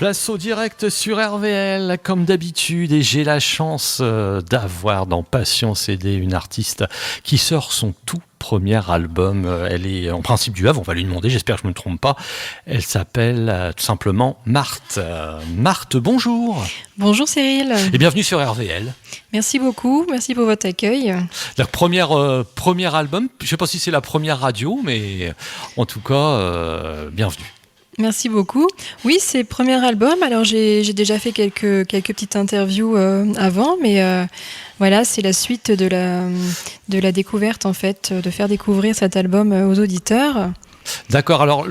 Place au direct sur RVL, comme d'habitude, et j'ai la chance d'avoir dans Passion CD une artiste qui sort son tout premier album. Elle est en principe du Havre, on va lui demander, j'espère que je ne me trompe pas. Elle s'appelle tout simplement Marthe. Marthe, bonjour. Bonjour Cyril. Et bienvenue sur RVL. Merci beaucoup, merci pour votre accueil. La premier album, je ne sais pas si c'est la première radio, mais en tout cas, bienvenue. Merci beaucoup. Oui, c'est le premier album. Alors j'ai déjà fait quelques petites interviews avant, mais voilà, c'est la suite de la découverte en fait, de faire découvrir cet album aux auditeurs. D'accord. Alors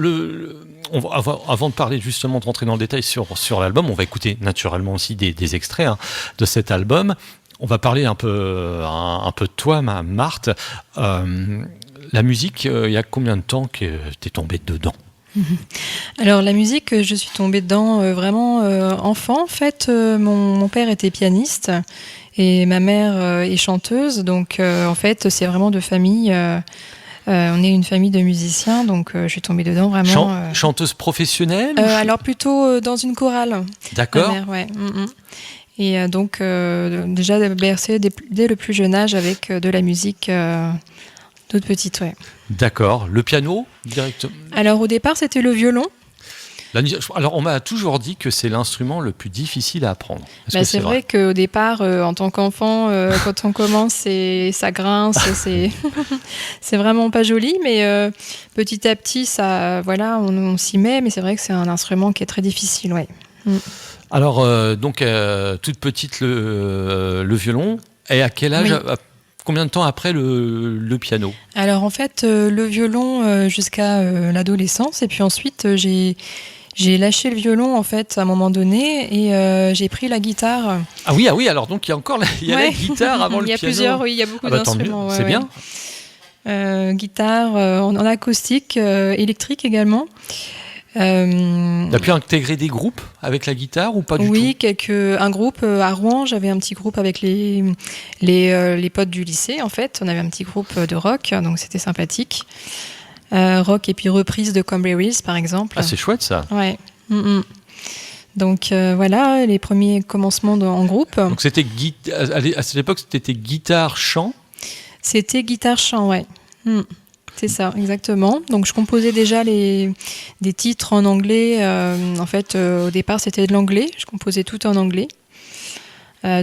avant de parler justement de rentrer dans le détail sur l'album, on va écouter naturellement aussi des extraits de cet album. On va parler un peu de toi, Marthe. La musique, il y a combien de temps que tu es tombée dedans ? Alors la musique, je suis tombée dedans vraiment enfant. En fait, mon père était pianiste et ma mère est chanteuse. Donc en fait, c'est vraiment de famille. On est une famille de musiciens, donc je suis tombée dedans vraiment. Chanteuse professionnelle alors plutôt dans une chorale. D'accord. Ma mère, ouais. Et donc déjà bercée dès le plus jeune âge avec de la musique toute petite, ouais. D'accord. Le piano, directement ? Alors au départ, c'était le violon. Alors on m'a toujours dit que c'est l'instrument le plus difficile à apprendre. C'est vrai qu'au départ, en tant qu'enfant, quand on commence, ça grince, c'est vraiment pas joli, mais petit à petit, ça, voilà, on s'y met, mais c'est vrai que c'est un instrument qui est très difficile, ouais. Alors donc toute petite le violon, et à quel âge ? Oui. Combien de temps après le piano ? Alors en fait, le violon jusqu'à l'adolescence, et puis ensuite j'ai lâché le violon en fait à un moment donné et j'ai pris la guitare. Ah oui, alors donc il y a encore la guitare avant le piano. Il y a plusieurs, oui, il y a beaucoup d'instruments. C'est bien. Guitare en acoustique, électrique également. T'as pu intégrer des groupes avec la guitare ou pas du tout ? Oui, un groupe à Rouen. J'avais un petit groupe avec les potes du lycée. En fait, on avait un petit groupe de rock, donc c'était sympathique. Rock et puis reprise de Cranberries, par exemple. Ah, c'est chouette ça. Ouais. Donc voilà, les premiers commencements en groupe. Donc c'était à cette époque, c'était guitare chant. C'était guitare chant, ouais. C'est ça, exactement. Donc je composais déjà des titres en anglais. En fait, au départ, c'était de l'anglais. Je composais tout en anglais.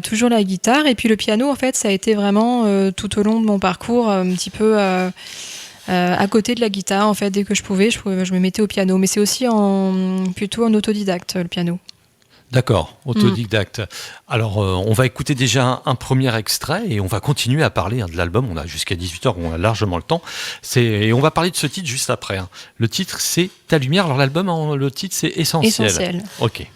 Toujours la guitare. Et puis le piano, en fait, ça a été vraiment tout au long de mon parcours un petit peu à côté de la guitare. En fait, dès que je pouvais, je me mettais au piano. Mais c'est aussi plutôt en autodidacte, le piano. D'accord, autodidacte. Alors, on va écouter déjà un premier extrait et on va continuer à parler de l'album. On a jusqu'à 18h, on a largement le temps. Et on va parler de ce titre juste après. Le titre, c'est Ta lumière. Alors, l'album, le titre, c'est Essentiel. Essentiel. Ok.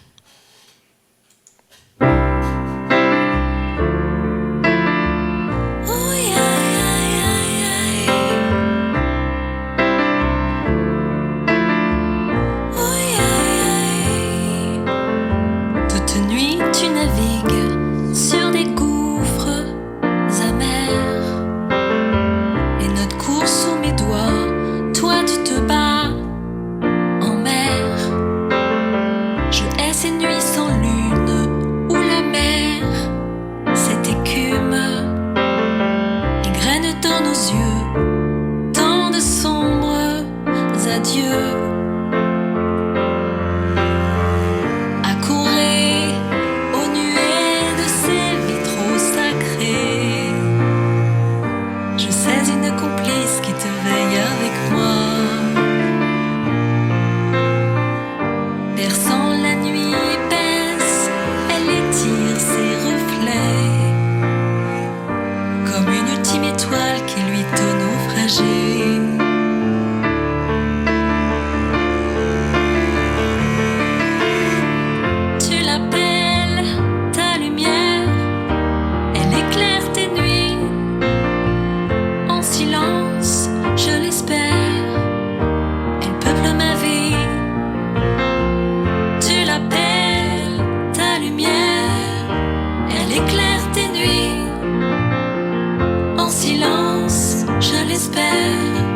silence, je l'espère.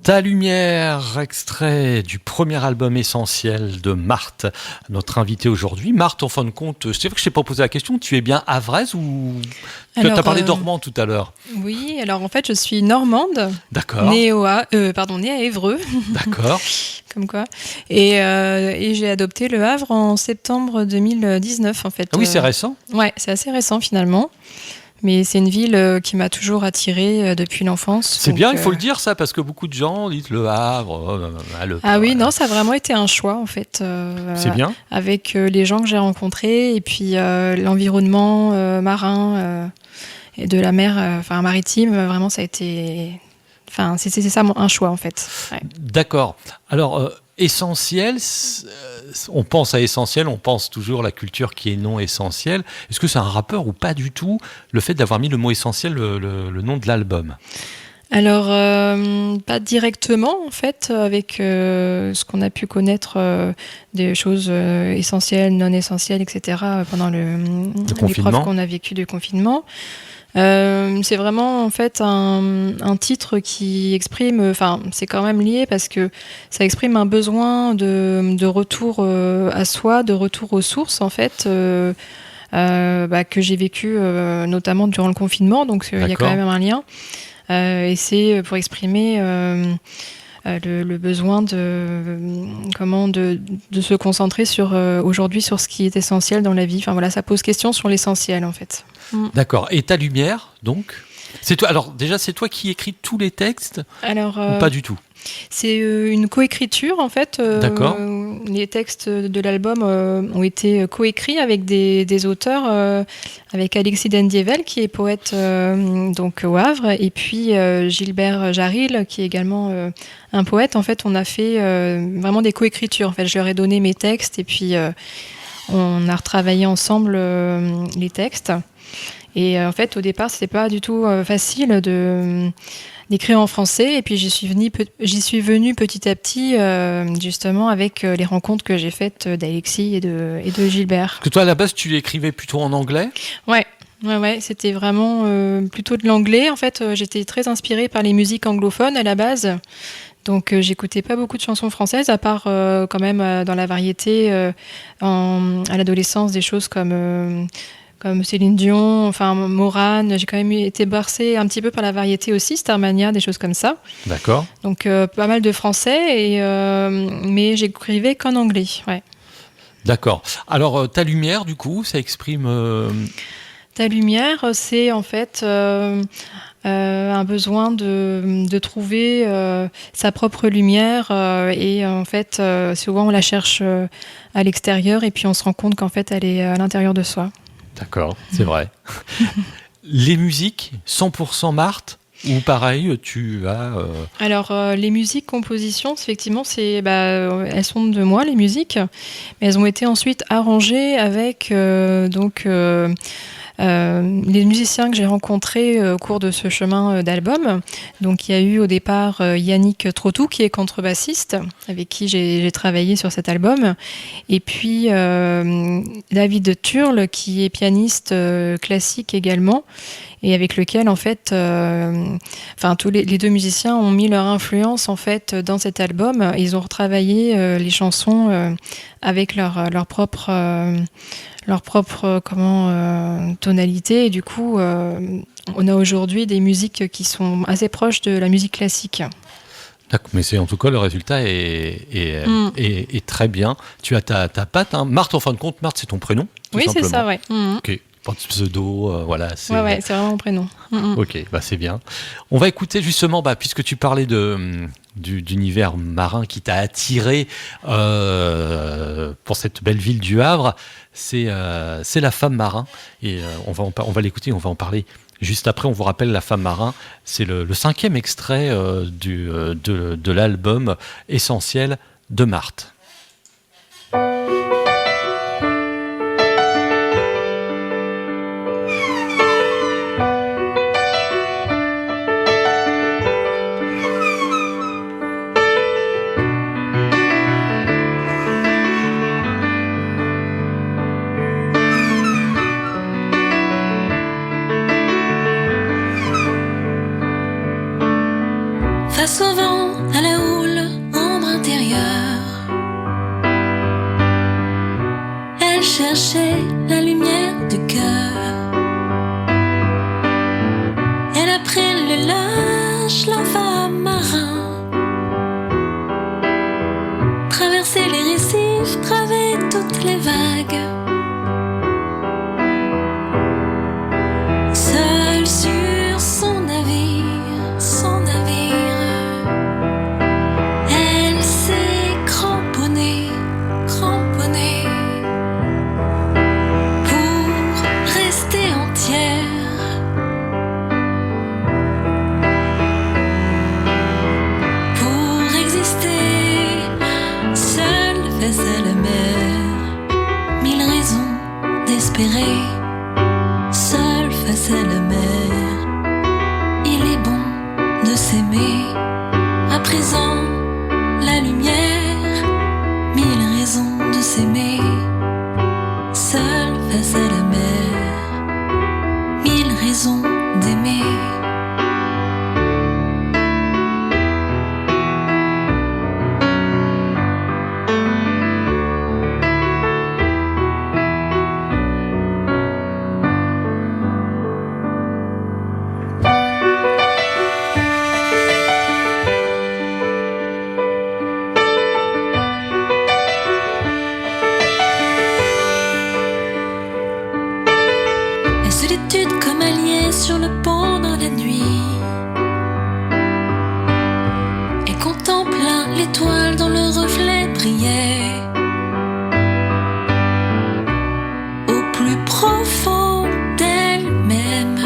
Ta lumière, extrait du premier album Essentiel de Marthe, notre invitée aujourd'hui. Marthe, en fin de compte, c'est vrai que je t'ai pas posé la question, tu es bien havraise ou... Tu as parlé normand tout à l'heure. Oui, alors en fait je suis normande, D'accord. née à Évreux. D'accord. Comme quoi. Et j'ai adopté Le Havre en septembre 2019 en fait. Ah oui, c'est récent. Ouais, c'est assez récent finalement. Mais c'est une ville qui m'a toujours attirée depuis l'enfance. C'est bien, il faut le dire ça, parce que beaucoup de gens disent Le Havre. Oui, non, ça a vraiment été un choix en fait. C'est bien. Avec les gens que j'ai rencontrés et puis l'environnement marin et de la mer, maritime, vraiment ça a été... c'est ça un choix en fait. Ouais. D'accord. Alors, essentiel, on pense à essentiel, on pense toujours à la culture qui est non essentielle. Est-ce que c'est un rappeur ou pas du tout, le fait d'avoir mis le mot essentiel, le nom de l'album? Alors, pas directement en fait, avec ce qu'on a pu connaître des choses essentielles, non essentielles, etc. pendant l'épreuve qu'on a vécue du confinement. C'est vraiment en fait un titre qui exprime, c'est quand même lié parce que ça exprime un besoin de retour à soi, de retour aux sources en fait, que j'ai vécu notamment durant le confinement, donc il y a quand même un lien. Et c'est pour exprimer le besoin de se concentrer aujourd'hui sur ce qui est essentiel dans la vie. Enfin voilà, ça pose question sur l'essentiel en fait. D'accord. Et ta lumière, donc, c'est toi. Alors déjà, c'est toi qui écris tous les textes, ou pas du tout? C'est une coécriture en fait. D'accord. Les textes de l'album ont été coécrits avec des auteurs, avec Alexis Dendievel qui est poète donc au Havre, et puis Gilbert Jaril qui est également un poète. En fait, on a fait vraiment des coécritures. En fait, je leur ai donné mes textes et puis on a retravaillé ensemble les textes. Et en fait, au départ, c'était pas du tout facile d'écrire en français. Et puis, j'y suis venue petit à petit, justement, avec les rencontres que j'ai faites d'Alexis et de Gilbert. Parce que toi, à la base, tu écrivais plutôt en anglais? Ouais, c'était vraiment plutôt de l'anglais. En fait, j'étais très inspirée par les musiques anglophones à la base. Donc, j'écoutais pas beaucoup de chansons françaises, à part quand même dans la variété, à l'adolescence, des choses comme Céline Dion, Morane. J'ai quand même été bercée un petit peu par la variété aussi, Starmania, des choses comme ça. D'accord. Donc pas mal de français, mais j'écrivais qu'en anglais. Ouais. D'accord. Alors, ta lumière, du coup, ça exprime... Ta lumière, c'est en fait un besoin de trouver sa propre lumière. Et en fait, souvent, on la cherche à l'extérieur et puis on se rend compte qu'en fait, elle est à l'intérieur de soi. D'accord, c'est vrai. Les musiques, 100% Marthe, ou pareil, tu as... Alors, les musiques, compositions, effectivement, elles sont de moi, les musiques, mais elles ont été ensuite arrangées avec les musiciens que j'ai rencontrés au cours de ce chemin d'album. Donc il y a eu au départ Yannick Trotou qui est contrebassiste, avec qui j'ai travaillé sur cet album, et puis David Turle qui est pianiste classique également, et avec lequel en fait les deux musiciens ont mis leur influence en fait dans cet album. Ils ont retravaillé les chansons avec leur propre tonalité, et du coup on a aujourd'hui des musiques qui sont assez proches de la musique classique. D'accord, mais en tout cas le résultat est très bien. Tu as ta patte, hein. Marthe, en fin de compte, Marthe, c'est ton prénom? Oui, c'est ça, ouais. Ok, pas de pseudo, voilà. C'est vraiment mon prénom. Ok, c'est bien. On va écouter justement, puisque tu parlais d'univers marin qui t'a attiré pour cette belle ville du Havre, c'est La Femme Marin, et on va l'écouter, on va en parler juste après. On vous rappelle, La Femme Marin, c'est le 5e extrait de l'album Essentiel de Marthe. Face au vent vent à la houle, ombre intérieure. Elle cherchait la lumière du cœur. Elle a pris le large, l'enfant marin. Traverser les récifs, traver toutes les vagues. Seul sur son navire, elle s'est cramponnée pour rester entière. Pour exister, seule face à la mer, 1000 raisons d'espérer. Seul face à la mer, il est bon de s'aimer. À présent, la lumière, 1000 raisons de s'aimer. Seul face à la mer, 1000 raisons d'aimer. La solitude comme alliée sur le pont dans la nuit. Elle contempla l'étoile dont le reflet brillait. Au plus profond d'elle-même,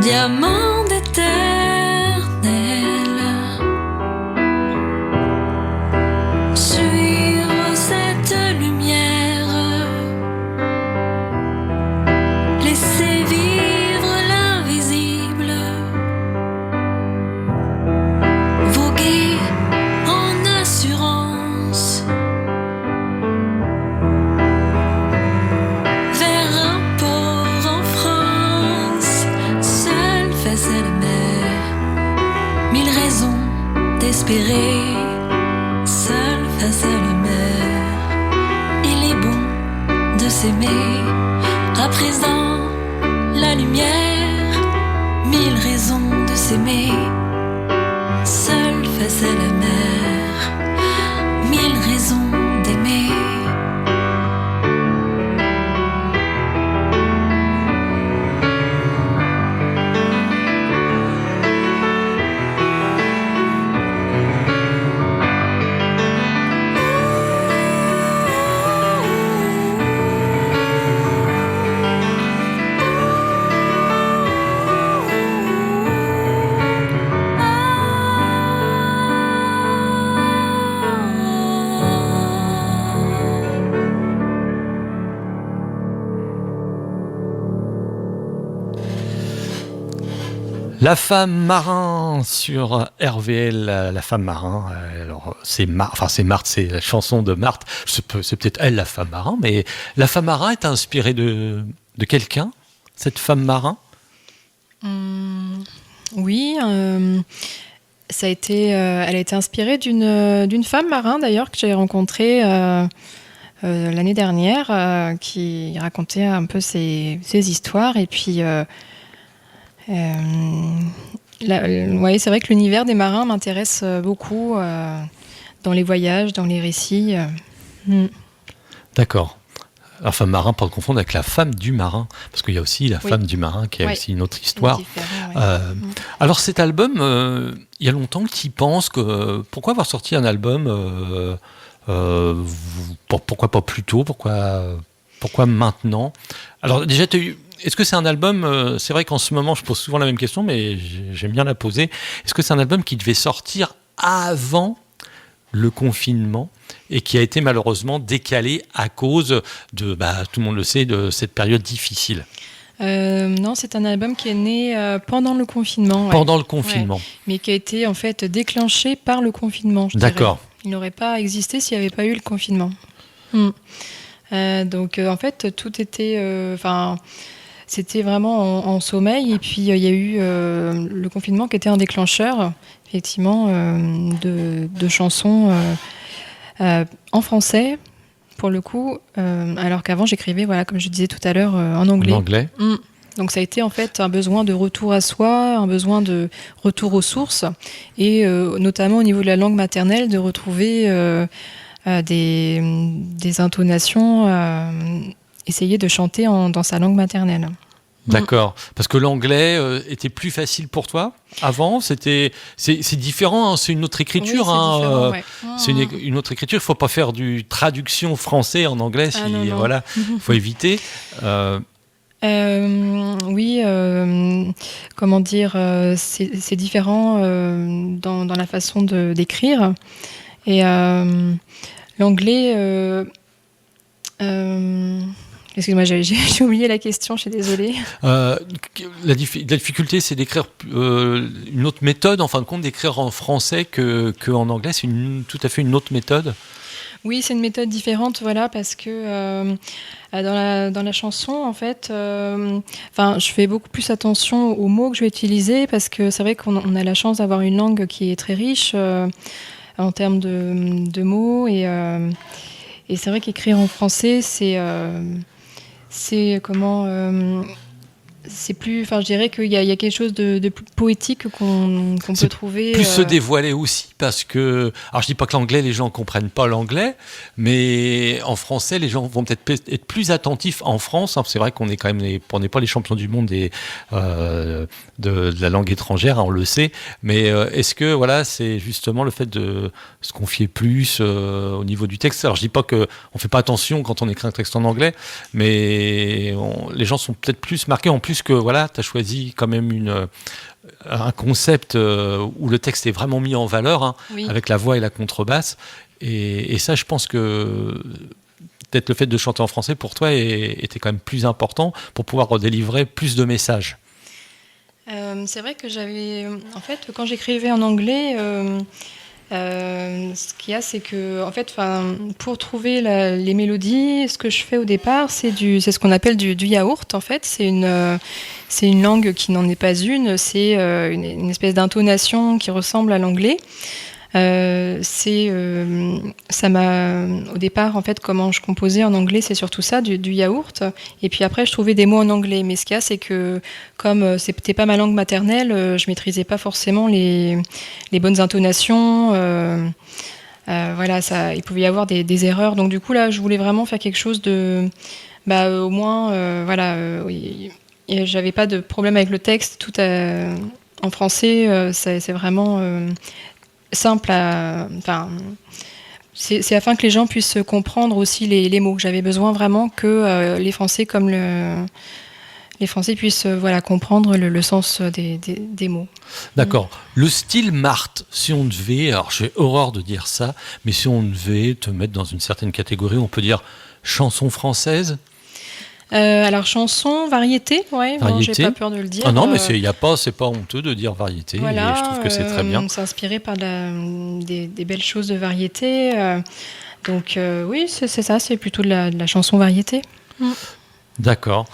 diamant éternel. Suivre cette lumière, laisser vivre l'invisible, voguer en assurance vers un port en France. Seul face à la mer, 1000 raisons d'espérer. Seul face à la mer, il est bon de s'aimer. À présent, la lumière, 1000 raisons de s'aimer. Seul face à la mer, 1000 raisons d'aimer. La femme marin sur RVL, la femme marin. Alors c'est Marthe, c'est la chanson de Marthe. C'est peut-être elle la femme marin, mais la femme marin est inspirée de quelqu'un, cette femme marin. Oui, ça a été, elle a été inspirée d'une femme marin d'ailleurs que j'ai rencontrée l'année dernière, qui racontait un peu ses histoires et puis. Ouais, c'est vrai que l'univers des marins m'intéresse beaucoup dans les voyages, dans les récits. D'accord. La femme marin, pas le confondre avec la femme du marin, parce qu'il y a aussi la femme du marin qui a aussi une autre histoire. Alors cet album, il y a longtemps que tu y penses que pourquoi avoir sorti un album pourquoi pas plus tôt, pourquoi maintenant? Alors déjà, est-ce que c'est un album, c'est vrai qu'en ce moment je pose souvent la même question, mais j'aime bien la poser, est-ce que c'est un album qui devait sortir avant le confinement et qui a été malheureusement décalé à cause de, tout le monde le sait, de cette période difficile? Non, c'est un album qui est né pendant le confinement. Pendant le confinement. Mais qui a été en fait déclenché par le confinement. D'accord. Il n'aurait pas existé s'il n'y avait pas eu le confinement. Donc en fait, tout était... c'était vraiment en sommeil. Et puis, il y a eu le confinement qui était un déclencheur, effectivement, de chansons en français, pour le coup, alors qu'avant, j'écrivais, voilà, comme je disais tout à l'heure, en anglais. En anglais. Donc ça a été en fait un besoin de retour à soi, un besoin de retour aux sources, et notamment au niveau de la langue maternelle, de retrouver des intonations, essayer de chanter dans sa langue maternelle. D'accord. Parce que l'anglais était plus facile pour toi avant. C'est différent. Hein, c'est une autre écriture. Oui, c'est différent, ouais. C'est une autre écriture. Il faut pas faire du traduction français en anglais. Non. Voilà, faut éviter. Oui, comment dire, c'est différent dans la façon d'écrire. Et l'anglais, excuse-moi, j'ai oublié la question, je suis désolée. La difficulté, c'est d'écrire une autre méthode, en fin de compte, d'écrire en français qu'en anglais. C'est tout à fait une autre méthode. Oui, c'est une méthode différente, voilà, parce que dans la chanson, en fait, je fais beaucoup plus attention aux mots que je vais utiliser, parce que c'est vrai qu'on a la chance d'avoir une langue qui est très riche en termes de mots, et c'est vrai qu'écrire en français, c'est comment... c'est plus, enfin, je dirais qu'il y a quelque chose de plus poétique qu'on peut trouver. Plus se dévoiler aussi, parce que, alors je dis pas que l'anglais, les gens comprennent pas l'anglais, mais en français, les gens vont peut-être être plus attentifs en France. Hein, c'est vrai qu'on est quand même, on n'est pas les champions du monde de la langue étrangère, hein, on le sait. Mais est-ce que, voilà, c'est justement le fait de se confier plus au niveau du texte. Alors je dis pas que on fait pas attention quand on écrit un texte en anglais, mais les gens sont peut-être plus marqués en plus que voilà, tu as choisi quand même un concept où le texte est vraiment mis en valeur, hein, oui. Avec la voix et la contrebasse. Et ça, je pense que peut-être le fait de chanter en français pour toi était quand même plus important pour pouvoir délivrer plus de messages. C'est vrai que en fait, quand j'écrivais en anglais, ce qu'il y a, c'est que, en fait, pour trouver les mélodies, ce que je fais au départ, c'est ce qu'on appelle du yaourt. En fait, c'est une langue qui n'en est pas une. C'est une espèce d'intonation qui ressemble à l'anglais. Ça m'a au départ, en fait, comment je composais en anglais, c'est surtout ça, du yaourt. Et puis après, je trouvais des mots en anglais. Mais ce qu'il y a, c'est que comme c'était pas ma langue maternelle, je maîtrisais pas forcément les bonnes intonations. Voilà, il pouvait y avoir des erreurs. Donc du coup là, je voulais vraiment faire quelque chose de, au moins, voilà. Et j'avais pas de problème avec le texte. Tout en français, c'est vraiment simple c'est afin que les gens puissent comprendre aussi les mots. J'avais besoin vraiment que les Français les Français puissent comprendre le sens des mots. D'accord. Le style Marthe, si on devait, alors j'ai horreur de dire ça, mais si on devait te mettre dans une certaine catégorie, on peut dire chanson française. Alors chanson, variété, ouais, variété. Bon, j'ai pas peur de le dire. Ah non, mais c'est pas honteux de dire variété. Voilà, et je trouve que c'est très bien. C'est inspiré par des belles choses de variété. Donc oui, c'est ça, c'est plutôt de la chanson variété. D'accord.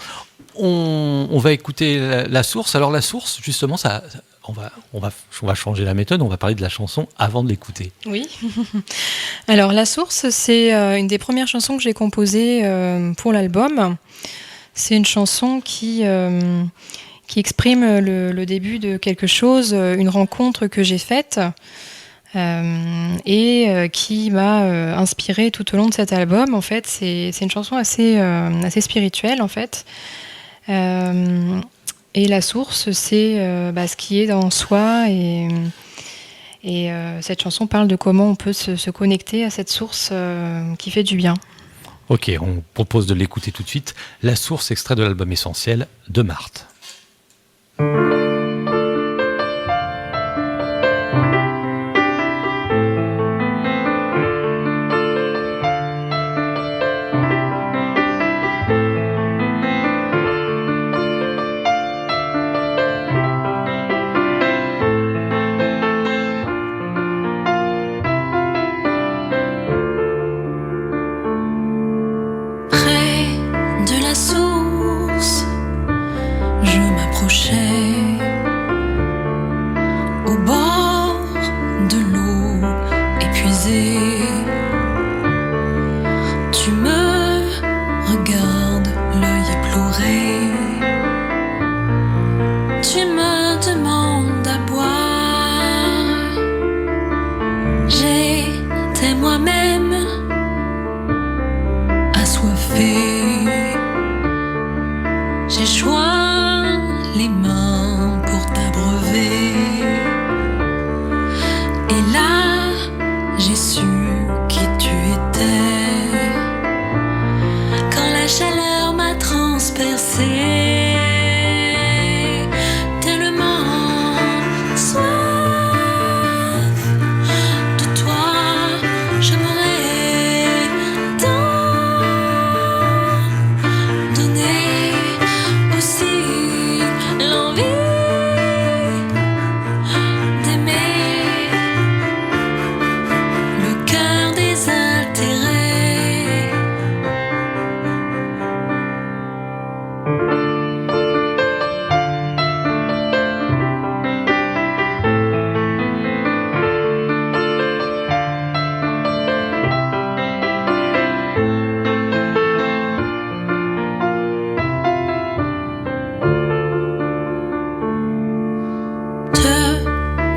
On va écouter la source. Alors la source, justement, on va changer la méthode. On va parler de la chanson avant de l'écouter. Oui. Alors la source, c'est une des premières chansons que j'ai composées pour l'album. C'est une chanson qui exprime le début de quelque chose, une rencontre que j'ai faite et qui m'a inspirée tout au long de cet album. En fait, c'est une chanson assez spirituelle, en fait. Et la source, c'est ce qui est dans soi. Et cette chanson parle de comment on peut se connecter à cette source qui fait du bien. Ok, on propose de l'écouter tout de suite. La source, extrait de l'album Essentiel de Marthe. Près de la source,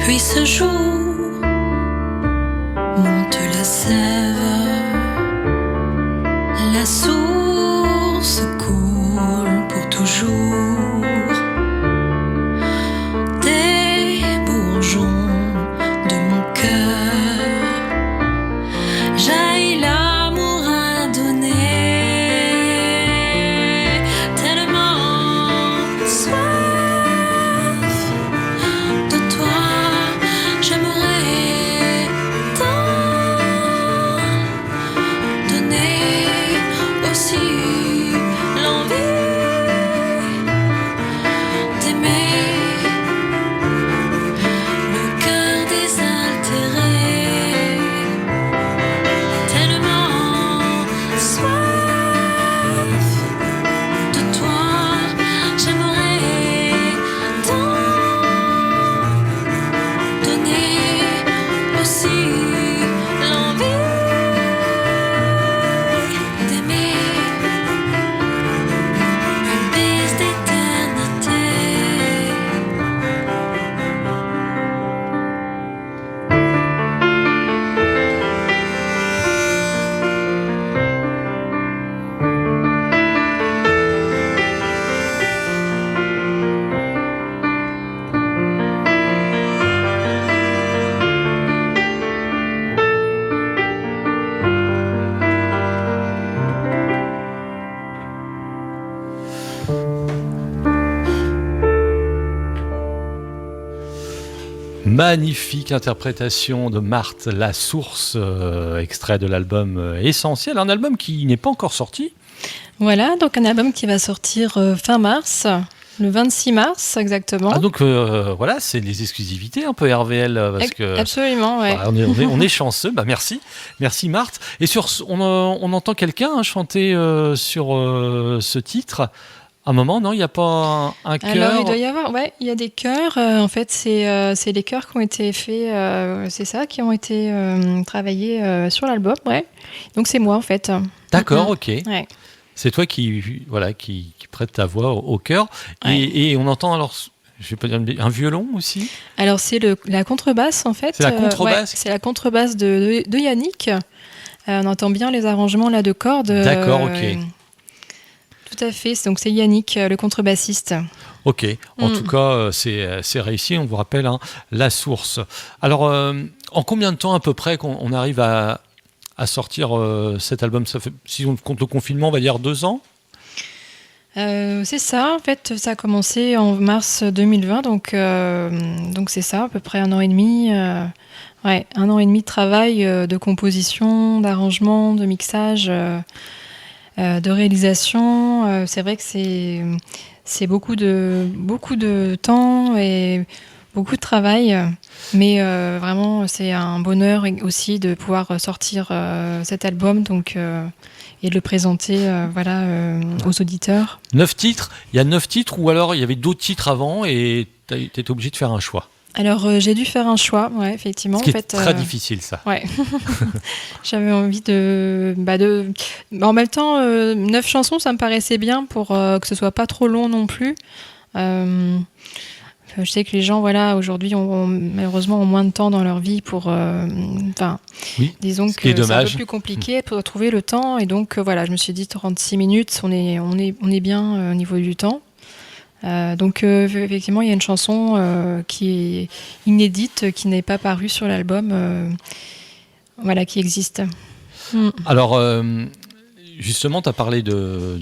Puis ce jour monte la sève, la source coule pour toujours. Des bourgeons de mon cœur jaillit l'amour à donner, tellement soif de toi, j'aimerais tant donner aussi l'envie d'aimer, le cœur désaltéré, tellement soif de toi, j'aimerais tant donner aussi l'envie d'aimer, une bise d'éternité. Magnifique interprétation de Marthe, La Source, extrait de l'album Essentiel, un album qui n'est pas encore sorti. Voilà, donc un album qui va sortir fin mars, le 26 mars exactement. Ah donc voilà, c'est les exclusivités un peu RVL parce que Absolument, ouais. voilà, on est chanceux. Bah merci Marthe. Et on entend quelqu'un chanter sur ce titre. Un moment, non, il n'y a pas un chœur. Alors il doit y avoir, ouais, il y a des chœurs. En fait, c'est les chœurs qui ont été faits, c'est ça, qui ont été travaillés sur l'album, ouais. Donc c'est moi en fait. D'accord, ok. Ouais. C'est toi qui prête ta voix au chœur. Ouais. Et on entend alors, je vais pas dire un violon aussi. Alors c'est la contrebasse en fait. C'est la contrebasse. Ouais, c'est la contrebasse de Yannick. On entend bien les arrangements là de cordes. D'accord, ok. Tout à fait. Donc c'est Yannick, le contrebassiste. Ok. En tout cas, c'est réussi. On vous rappelle La Source. Alors, en combien de temps à peu près qu'on arrive à sortir cet album? Ça fait, si on compte le confinement, on va dire 2 ans. C'est ça, en fait, ça a commencé en mars 2020, donc c'est ça, à peu près 1 an et demi. Ouais, 1 an et demi de travail, de composition, d'arrangement, de mixage, de réalisation. C'est vrai que c'est beaucoup de temps et beaucoup de travail, mais vraiment c'est un bonheur aussi de pouvoir sortir cet album, donc et de le présenter aux auditeurs. 9 titres. Il y a 9 titres ou alors il y avait d'autres titres avant et tu étais obligé de faire un choix. Alors j'ai dû faire un choix, ouais, effectivement. Ce qui est très difficile, ça. Ouais. J'avais envie en même temps, 9 chansons, ça me paraissait bien pour que ce soit pas trop long non plus. Je sais que les gens, aujourd'hui, malheureusement ont moins de temps dans leur vie pour, oui, disons que c'est un peu plus compliqué pour trouver le temps. Et donc, je me suis dit 36 minutes, on est bien au niveau du temps. Donc, effectivement, il y a une chanson qui est inédite, qui n'est pas parue sur l'album, qui existe. Alors, justement, tu as parlé de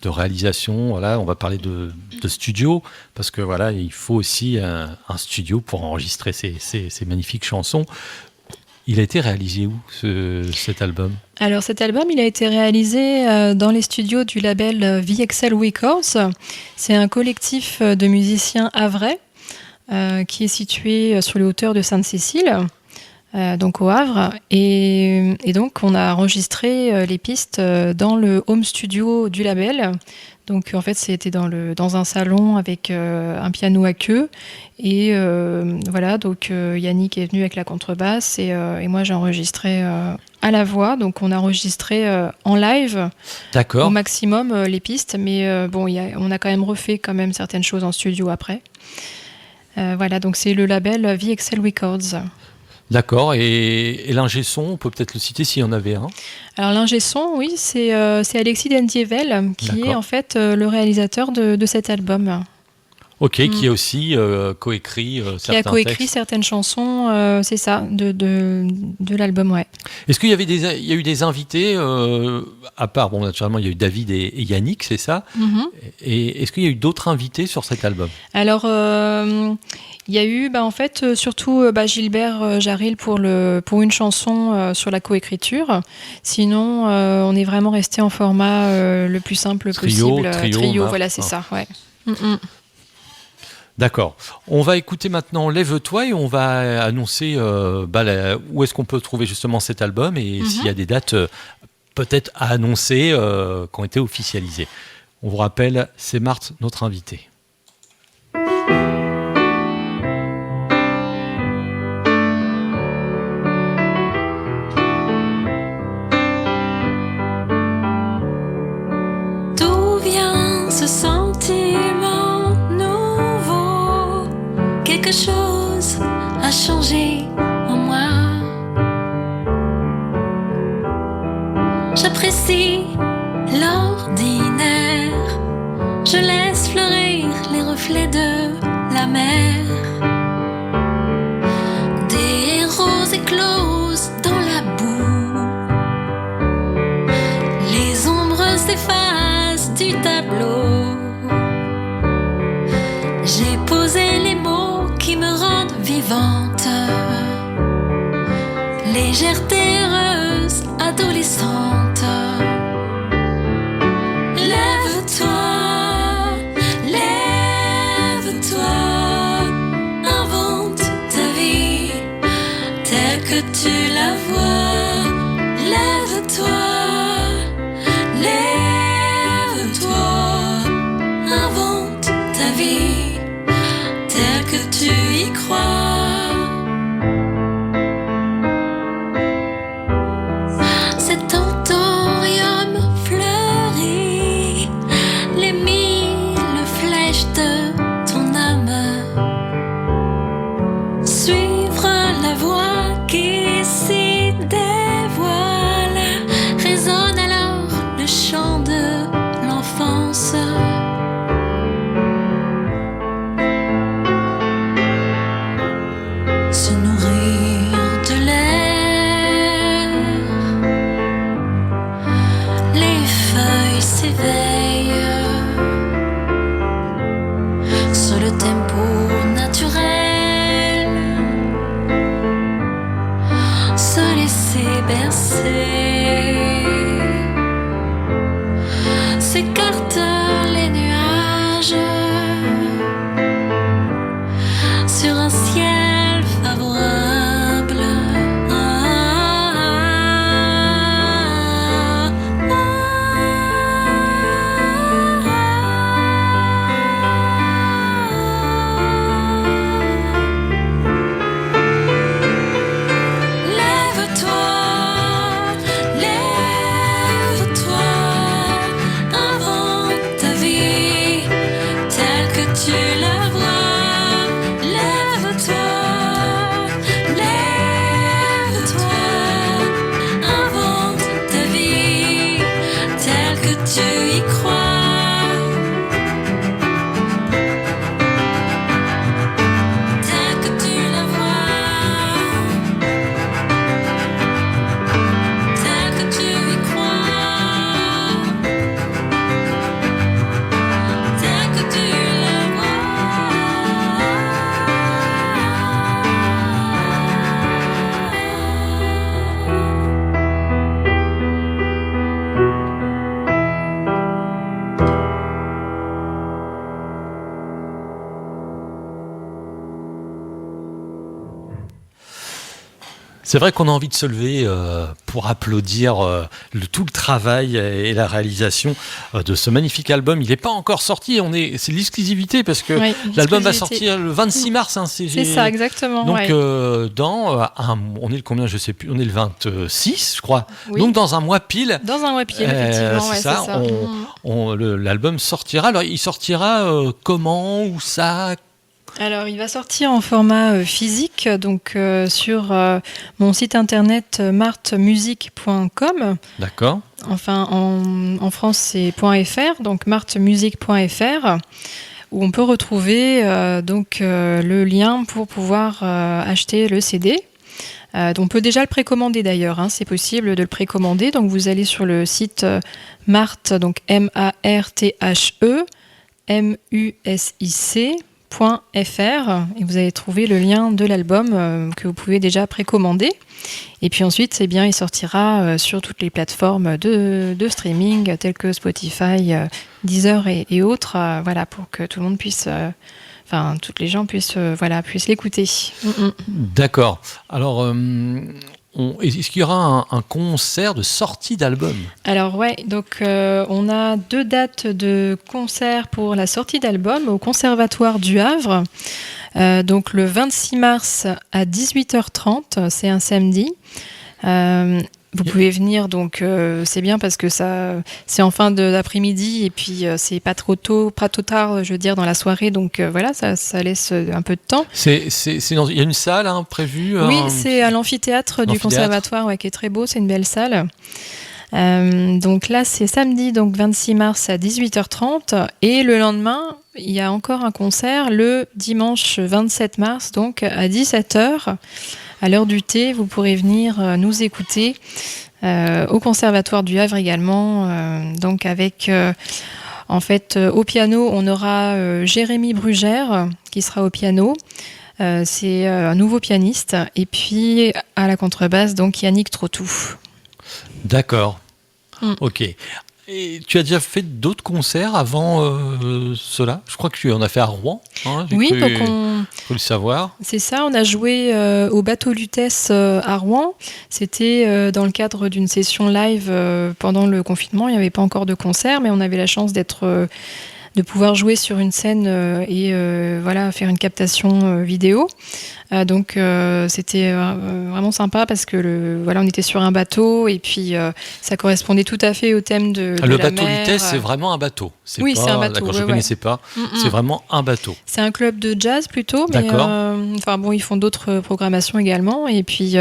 réalisation, on va parler de studio, parce que il faut aussi un studio pour enregistrer ces magnifiques chansons. Il a été réalisé où, cet album ? Alors cet album, il a été réalisé dans les studios du label VXL Records. C'est un collectif de musiciens havrais qui est situé sur les hauteurs de Sainte-Cécile, donc au Havre. Et donc on a enregistré les pistes dans le home studio du label. Donc en fait c'était dans un salon avec un piano à queue et donc Yannick est venu avec la contrebasse et moi j'ai enregistré à la voix. Donc on a enregistré en live. D'accord. Au maximum les pistes, mais on a quand même refait certaines choses en studio après. Voilà, donc c'est le label VXL Records. D'accord. Et l'ingé son, on peut peut-être le citer s'il y en avait un. Alors l'ingé son, oui, c'est Alexis Dendievel qui D'accord. est en fait le réalisateur de cet album. Ok, qui a aussi coécrit Qui a certains coécrit textes. certaines chansons, c'est ça, de l'album, ouais. Est-ce qu'il y a eu des invités, à part, bon, naturellement, il y a eu David et Yannick, c'est ça. Et est-ce qu'il y a eu d'autres invités sur cet album? Alors, il y a eu, en fait, surtout Gilbert Jaril pour une chanson sur la coécriture. Sinon, on est vraiment resté en format le plus simple Trio, possible. Marc. Voilà, c'est ça, ouais. Mm-mm. D'accord. On va écouter maintenant Lève-toi et on va annoncer où est-ce qu'on peut trouver justement cet album et s'il y a des dates peut-être à annoncer qui ont été officialisées. On vous rappelle, c'est Marthe, notre invitée. D'où vient ce sentiment nouveau? Quelque chose a changé en moi. J'apprécie l'ordinaire. Je laisse fleurir les reflets de la mer. Des roses éclosent dans la boue. Les ombres s'effacent du tableau. J'ai posé les mots qui me rendent vivante. Légèreté heureuse, adolescente. Lève-toi, lève-toi, invente ta vie telle que tu la vois. Lève-toi, lève-toi, invente ta vie telle que tu y crois. Cet auditorium fleuri, les mille flèches de ton âme. Suivre la voix qui s'y dévoile, résonne alors le chant de l'enfance. Se nourrir de l'air, les feuilles s'éveillent sur le tempo naturel, se laisser bercer, s'écartent les nuages sur un ciel favorable. Lève-toi, lève-toi, invente ta vie telle que tu la vois. Lève-toi, lève-toi, invente ta vie telle que tu y crois. Telle que tu la vois, telle que tu y crois, telle que tu la vois. C'est vrai qu'on a envie de se lever pour applaudir tout le travail et la réalisation de ce magnifique album. Il n'est pas encore sorti, c'est l'exclusivité parce que Oui, l'album va l'exclusivité. sortir le 26 mars. Hein, C'est ça, exactement. Donc, ouais. on est le combien, je sais plus, on est le 26, je crois. Oui. Donc, dans un mois pile. Dans un web effectivement, c'est ouais, ça, c'est ça. l'album sortira. Alors, il sortira comment, où ça? Alors, il va sortir en format physique, donc sur mon site internet martmusique.com. D'accord. Enfin, en France, c'est .fr, donc martmusique.fr, où on peut retrouver le lien pour pouvoir acheter le CD. Donc on peut déjà le précommander d'ailleurs, hein, c'est possible de le précommander. Donc vous allez sur le site Marthe, donc MARTHE music.fr et vous allez trouver le lien de l'album que vous pouvez déjà précommander. Et puis ensuite, eh bien, il sortira sur toutes les plateformes de streaming telles que Spotify, Deezer et autres, voilà, pour que tout le monde puisse, toutes les gens puissent l'écouter. D'accord. Alors, est-ce qu'il y aura un concert de sortie d'album ? Alors ouais, donc on a 2 dates de concert pour la sortie d'album au Conservatoire du Havre. Donc le 26 mars à 18h30, c'est un samedi. Vous pouvez venir, donc c'est bien parce que ça, c'est en fin d'après-midi et puis c'est pas trop tôt, pas trop tard, je veux dire, dans la soirée. Donc voilà, ça laisse un peu de temps. Il y a une salle prévue Oui, c'est à l'amphithéâtre du Conservatoire, qui est très beau, c'est une belle salle. Donc là, c'est samedi, donc 26 mars à 18h30. Et le lendemain, il y a encore un concert le dimanche 27 mars, donc à 17h. À l'heure du thé, vous pourrez venir nous écouter au Conservatoire du Havre également. Donc avec, au piano, on aura Jérémy Brugère qui sera au piano. C'est un nouveau pianiste. Et puis à la contrebasse, donc Yannick Trotou. D'accord. Ok. Et tu as déjà fait d'autres concerts avant cela ? Je crois que tu en as fait à Rouen. Oui, donc faut le savoir. C'est ça, on a joué au Bateau Lutèce à Rouen. C'était dans le cadre d'une session live pendant le confinement. Il n'y avait pas encore de concert, mais on avait la chance de pouvoir jouer sur une scène et faire une captation vidéo. Donc c'était vraiment sympa parce que on était sur un bateau et puis ça correspondait tout à fait au thème de le la Bateau mer. Lutèce, c'est vraiment un bateau. C'est un bateau. D'accord, je ne connaissais pas. C'est vraiment un bateau. C'est un club de jazz plutôt, mais ils font d'autres programmations également. Et puis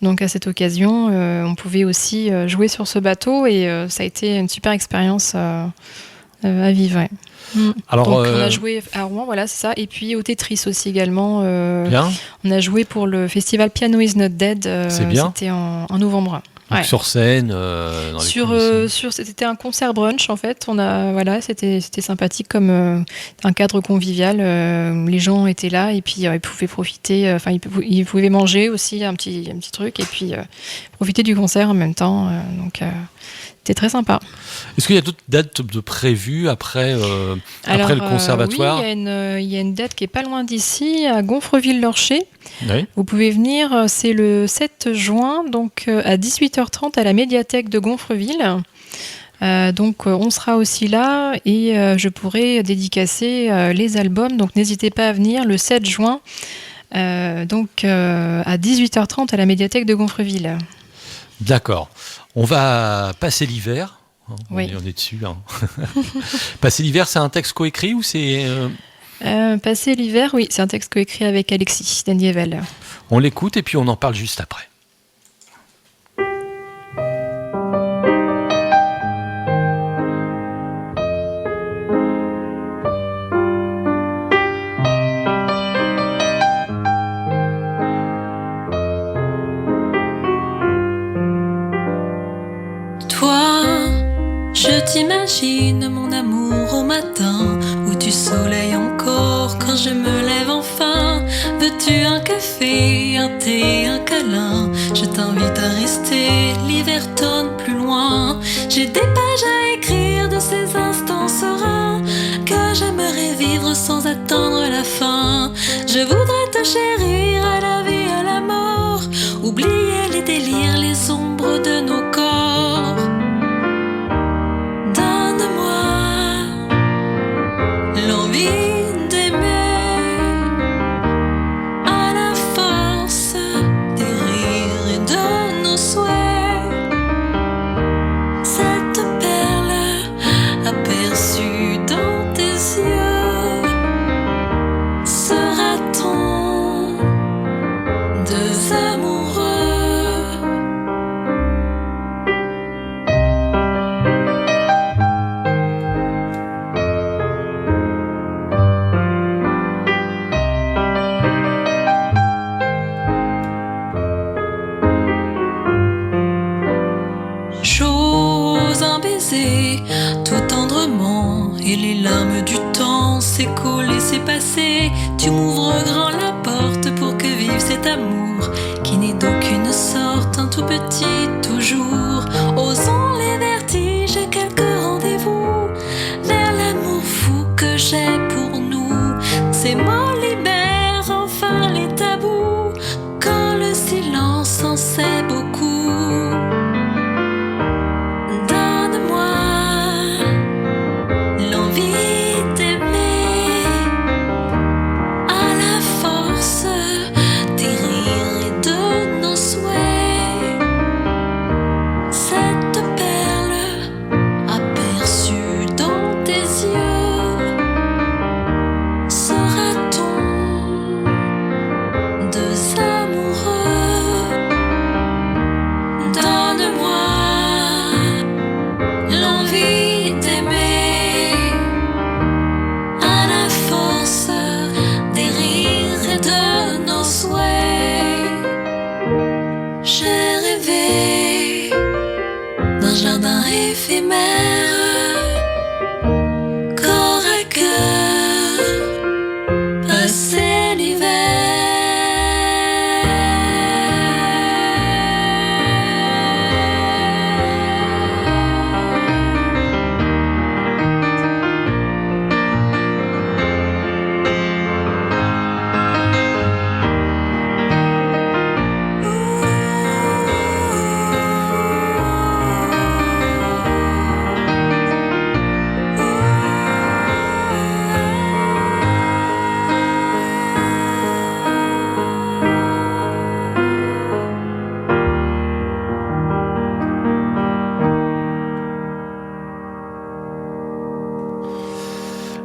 donc à cette occasion, on pouvait aussi jouer sur ce bateau et ça a été une super expérience à vivre. Ouais. Alors, donc on a joué à Rouen, voilà, c'est ça. Et puis au Tetris aussi également. Bien. On a joué pour le festival Piano is Not Dead. C'est bien. C'était en novembre. Donc sur scène, dans les c'était un concert brunch en fait. C'était sympathique comme un cadre convivial. Les gens étaient là et puis ils pouvaient profiter. Ils pouvaient manger aussi un petit truc et puis profiter du concert en même temps. C'était très sympa. Est-ce qu'il y a d'autres dates de prévues après le conservatoire ? Oui, il y a une date qui est pas loin d'ici, à Gonfreville-Lorcher. Oui. Vous pouvez venir, c'est le 7 juin, donc à 18h30 à la médiathèque de Gonfreville. Donc on sera aussi là et je pourrai dédicacer les albums. Donc n'hésitez pas à venir le 7 juin, à 18h30 à la médiathèque de Gonfreville. D'accord. On va passer l'hiver. Oui. On est dessus. Passer l'hiver, c'est un texte coécrit ou c'est... Passer l'hiver, oui, c'est un texte coécrit avec Alexis Danievel. On l'écoute et puis on en parle juste après. Je t'imagine mon amour au matin où tu soleilles encore quand je me lève enfin. Veux-tu un café, un thé, un câlin? Je t'invite à rester, l'hiver tonne plus loin. J'ai des pages à écrire de ces instants sereins que j'aimerais vivre sans attendre la fin. Je voudrais te chérir à la vie, à la mort, oublier les délires, les ombres de nos corps. L'envie d'aimer à la force des rires et de nos souhaits. Cette perle aperçue dans tes yeux sera s'écoule et s'est passé. Tu m'ouvres grand la porte pour que vive cet amour qui n'est d'aucune sorte un tout petit toujours. Osons les vertiges et quelques rendez-vous vers l'amour fou que j'ai pour nous. Ces mots libèrent enfin les tabous quand le silence en sait beaucoup.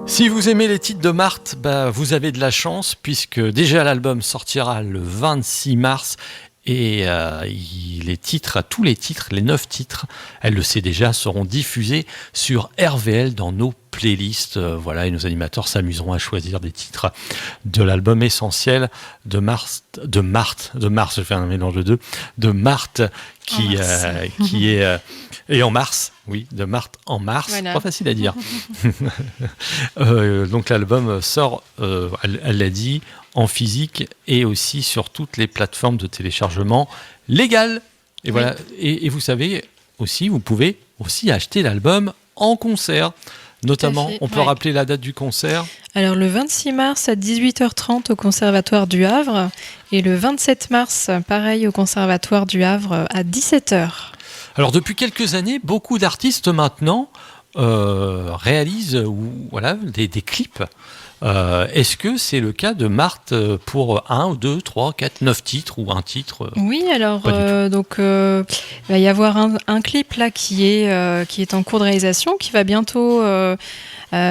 Si vous aimez les titres de Marthe, vous avez de la chance puisque déjà l'album sortira le 26 mars et tous les titres, les 9 titres, elle le sait déjà, seront diffusés sur RVL dans nos playlists. Voilà, et nos animateurs s'amuseront à choisir des titres de l'album essentiel de Marthe, je fais un mélange de deux, de Marthe qui est et en mars, oui, de Marthe en mars, voilà. Pas facile à dire. Donc l'album sort, elle l'a dit, en physique et aussi sur toutes les plateformes de téléchargement légales. Et voilà. Et vous savez aussi, vous pouvez aussi acheter l'album en concert. Notamment, on peut rappeler la date du concert. Alors le 26 mars à 18h30 au Conservatoire du Havre et le 27 mars, pareil au Conservatoire du Havre à 17h. Alors depuis quelques années, beaucoup d'artistes maintenant réalisent des clips. Est-ce que c'est le cas de Marthe pour 1 ou 2, 3, 4, 9 titres ou un titre Oui, alors il va y avoir un clip là qui est en cours de réalisation, qui va bientôt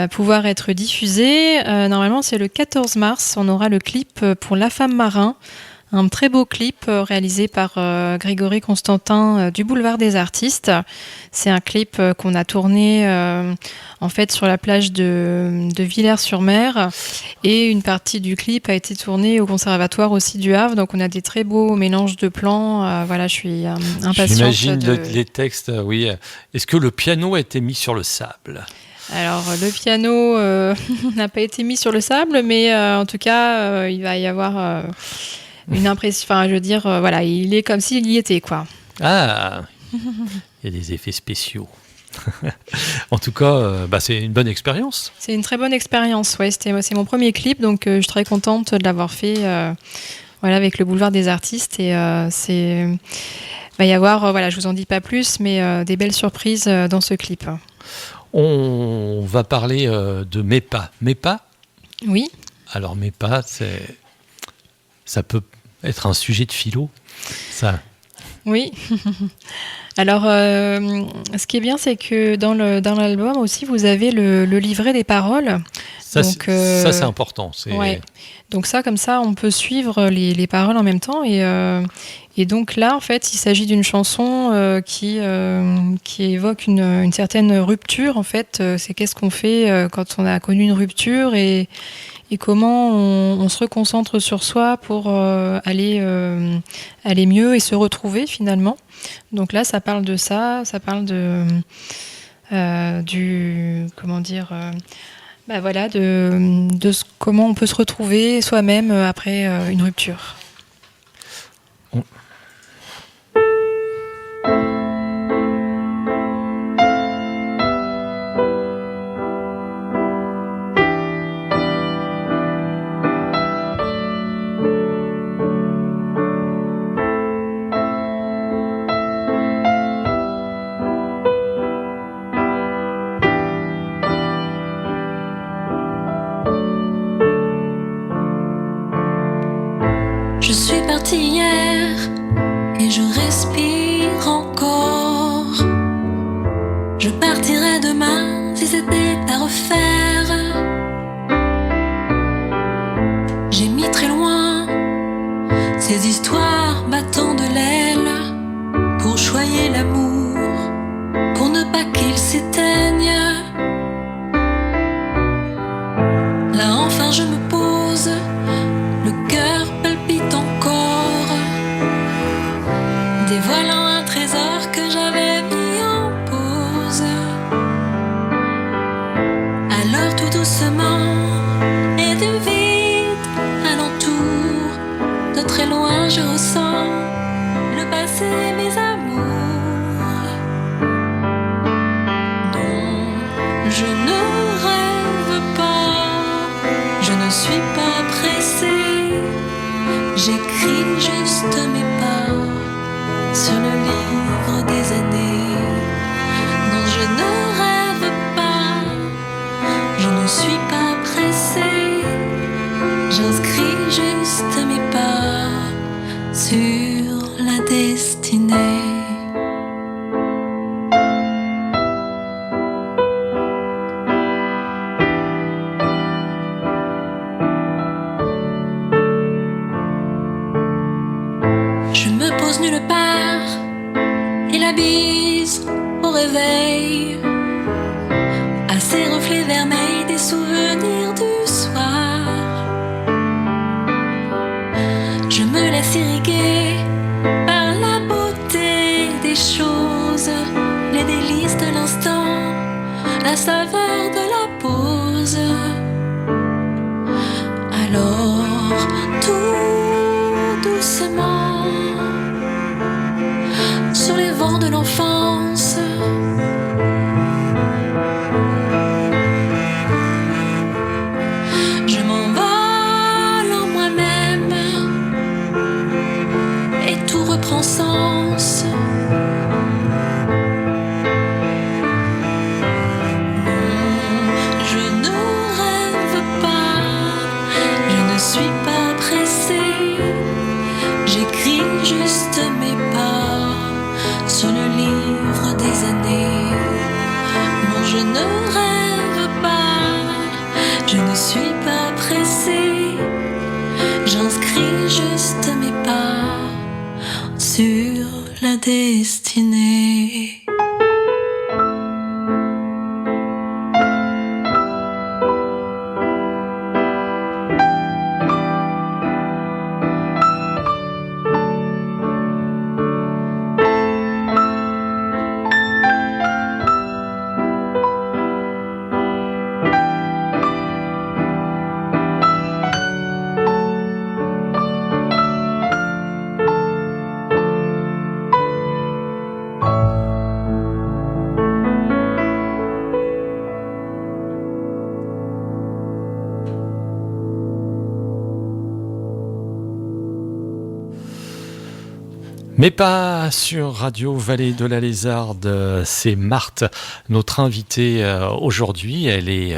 pouvoir être diffusé. Normalement, c'est le 14 mars. On aura le clip pour La Femme Marin. Un très beau clip réalisé par Grégory Constantin du Boulevard des Artistes. C'est un clip qu'on a tourné en fait sur la plage de Villers-sur-Mer et une partie du clip a été tournée au Conservatoire aussi du Havre. Donc on a des très beaux mélanges de plans. Voilà, je suis impatiente. J'imagine les textes, oui. Est-ce que le piano a été mis sur le sable ? Alors le piano n'a pas été mis sur le sable, mais en tout cas il va y avoir... une impression, enfin je veux dire, il est comme s'il y était, quoi. Ah, il y a des effets spéciaux. En tout cas, c'est une bonne expérience. C'est une très bonne expérience, ouais. C'est mon premier clip, donc je suis très contente de l'avoir fait avec le Boulevard des Artistes. Et il va y avoir, je vous en dis pas plus, mais des belles surprises dans ce clip. On va parler de MEPA. MEPA ? Oui. Alors MEPA, ça peut être un sujet de philo, ça. Oui. Alors, ce qui est bien, c'est que dans l'album aussi, vous avez le livret des paroles. Ça, c'est important. Ouais. Donc ça, comme ça, on peut suivre les paroles en même temps. Et donc là, en fait, il s'agit d'une chanson qui évoque une certaine rupture. En fait, c'est qu'est-ce qu'on fait quand on a connu une rupture et comment on se reconcentre sur soi pour aller mieux et se retrouver finalement. Donc là, ça parle de ça, ça parle Bah voilà, comment on peut se retrouver soi-même après une rupture. Je suis partie hier et je respire encore. Je partirai demain si c'était à refaire. J'ai mis très loin ces histoires battant de l'aile pour choyer l'amour, pour ne pas qu'il s'éteigne. Là enfin je me pose, le cœur palpite encore, dévoilant un trésor que j'avais mis en pause. Alors tout doucement, et du vide alentour, de très loin je ressens le passé, mes amours. Non, je ne rêve pas, je ne suis pas pressée. J'écris juste mes pas sur le livre des années. Non, je ne rêve pas, je ne suis pas pressée. J'inscris juste mes pas sur la destinée. Je me pose nulle part et la bise au réveil, à ces reflets vermeils des souvenirs du soir. Je me laisse irriguer par la beauté des choses, les délices de l'instant, la saveur de la pause. Alors tout doucement, sur les vents de l'enfance, je m'envole en moi-même et tout reprend sens. Je ne rêve pas, je ne suis pas pressée. J'écris juste mes pas sur le livre des années. Non, je ne rêve pas, je ne suis pas pressée. J'inscris juste mes pas sur la destinée. Mais pas sur Radio Vallée de la Lézarde, c'est Marthe, notre invitée aujourd'hui. Elle est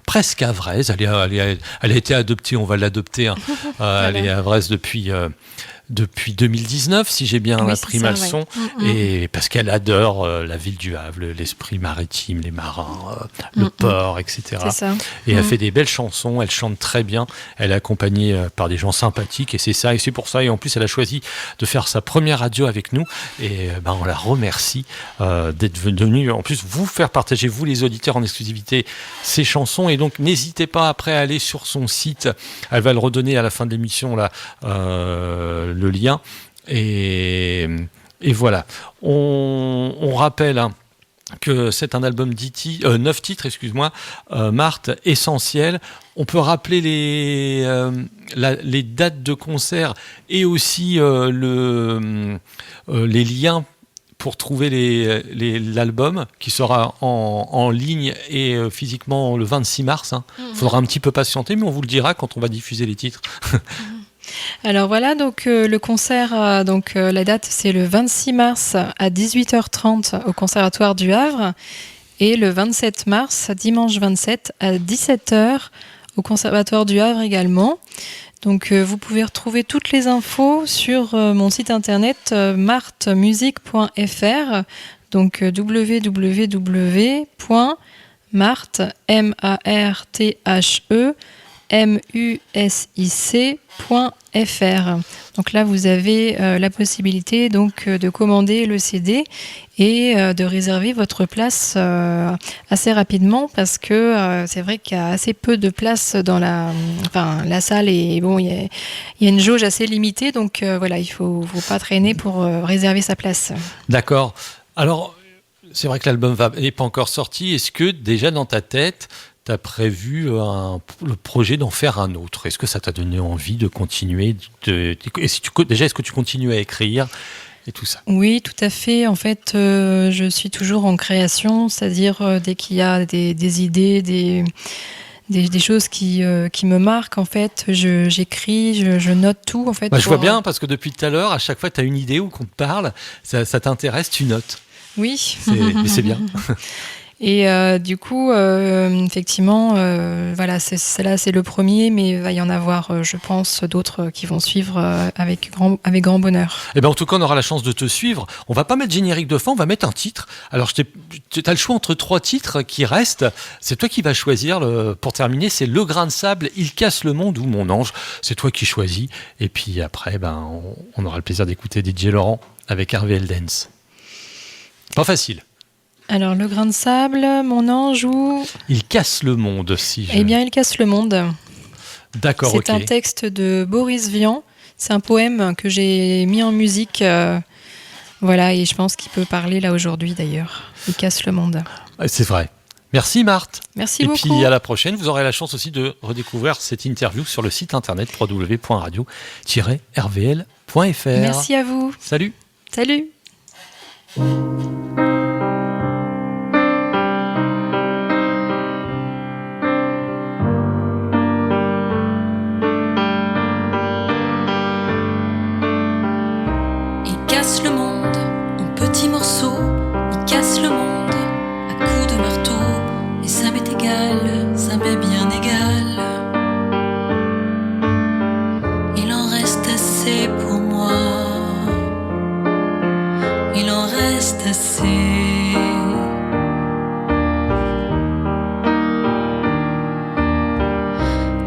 presque havraise, elle a été adoptée, on va l'adopter. Hein. Elle est havraise depuis 2019, si j'ai bien appris ma leçon, et parce qu'elle adore la ville du Havre, l'esprit maritime, les marins, le port, etc. C'est ça. Et elle fait des belles chansons, elle chante très bien, elle est accompagnée par des gens sympathiques, et c'est ça, et c'est pour ça, et en plus elle a choisi de faire sa première radio avec nous, et on la remercie d'être venue, en plus vous faire partager, vous les auditeurs en exclusivité, ces chansons, et donc n'hésitez pas après à aller sur son site, elle va le redonner à la fin de l'émission, là, le lien, et voilà. On rappelle que c'est un album 9 titres, excuse-moi, Marthe, essentiel. On peut rappeler les dates de concert et aussi les liens pour trouver l'album qui sera en ligne et physiquement le 26 mars. Il faudra un petit peu patienter, mais on vous le dira quand on va diffuser les titres. Alors voilà, donc le concert, la date c'est le 26 mars à 18h30 au Conservatoire du Havre et le 27 mars, dimanche 27 à 17h au Conservatoire du Havre également. Donc vous pouvez retrouver toutes les infos sur mon site internet marthemusique.fr, donc www.marthemusic.fr. Donc là, vous avez la possibilité donc de commander le CD et de réserver votre place assez rapidement parce que c'est vrai qu'il y a assez peu de place dans la salle et bon, il y a une jauge assez limitée, donc voilà, il faut pas traîner pour réserver sa place. D'accord. Alors, c'est vrai que l'album n'est pas encore sorti. Est-ce que déjà dans ta tête, tu as prévu le projet d'en faire un autre? Est-ce que ça t'a donné envie de continuer est-ce que tu continues à écrire et tout ça? Oui, tout à fait. En fait, je suis toujours en création, c'est-à-dire dès qu'il y a des idées, des choses qui me marquent, en fait, j'écris, je note tout, en fait. Je vois bien, parce que depuis tout à l'heure, à chaque fois que tu as une idée ou qu'on te parle, ça t'intéresse, tu notes. Oui. Mais c'est bien. Et du coup, effectivement, voilà, c'est le premier, mais il va y en avoir, je pense, d'autres qui vont suivre avec grand bonheur. Eh ben, en tout cas, on aura la chance de te suivre. On va pas mettre générique de fin, on va mettre un titre. Alors, tu as le choix entre 3 titres qui restent. C'est toi qui vas choisir pour terminer. C'est Le Grain de Sable, Il casse le monde ou Mon ange. C'est toi qui choisis. Et puis après, on aura le plaisir d'écouter DJ Laurent avec RVL Dance. Pas facile. Alors, Le Grain de Sable, Mon ange ou... Il casse le monde, Eh bien, Il casse le monde. D'accord, C'est un texte de Boris Vian. C'est un poème que j'ai mis en musique. Voilà, et je pense qu'il peut parler là aujourd'hui, d'ailleurs. Il casse le monde. C'est vrai. Merci, Marthe. Merci beaucoup. Et puis, à la prochaine. Vous aurez la chance aussi de redécouvrir cette interview sur le site internet www.radio-rvl.fr. Merci à vous. Salut. Salut. Le monde en petits morceaux, il casse le monde à coups de marteau, et ça m'est égal, ça m'est bien égal. Il en reste assez pour moi, il en reste assez.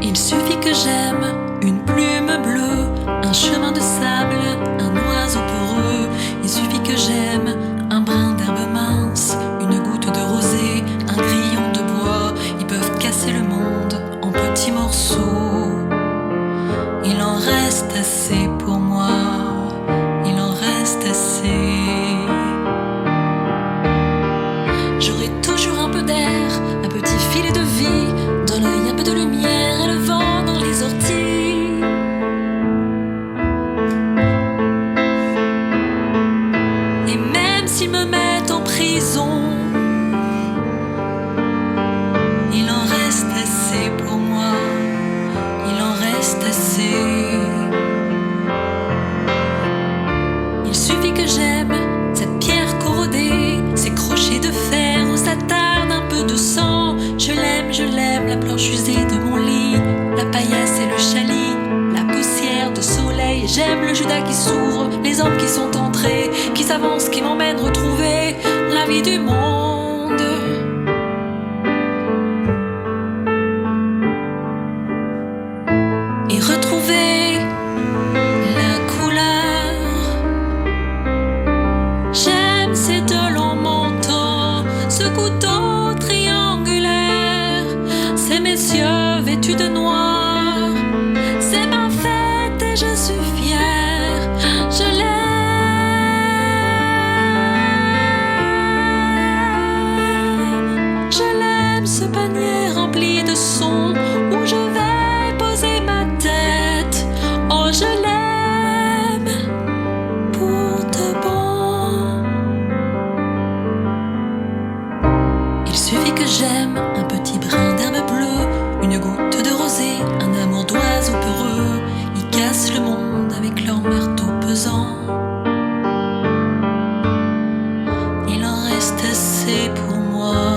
Il suffit que j'aime une plume bleue, un chemin de sable, un oiseau peureux. Il suffit que j'aime un brin d'herbe mince, une goutte de rosée, un grillon de bois. Ils peuvent casser le monde en petits morceaux. Il en reste assez pour moi, il en reste assez. J'aurai toujours un peu d'air, un petit filet de vie, dans l'œil un peu de lumière et le vent dans les orties. S'ils me mettent en prison, il en reste assez pour moi, il en reste assez. Il suffit que j'aime cette pierre corrodée, ces crochets de fer où s'attarde un peu de sang. Je l'aime, la planche usée de mon lit, la paillasse et le chalit, la poussière de soleil. J'aime le Judas qui s'ouvre, les hommes qui sont entrés, qui s'avancent, qui m'emmènent retrouver la vie du monde. Et retrouver la couleur. J'aime ces deux longs manteaux, ce couteau triangulaire, ces messieurs vêtus de noir. C'est ma fête et je suis fière, je l'aime. assez pour moi.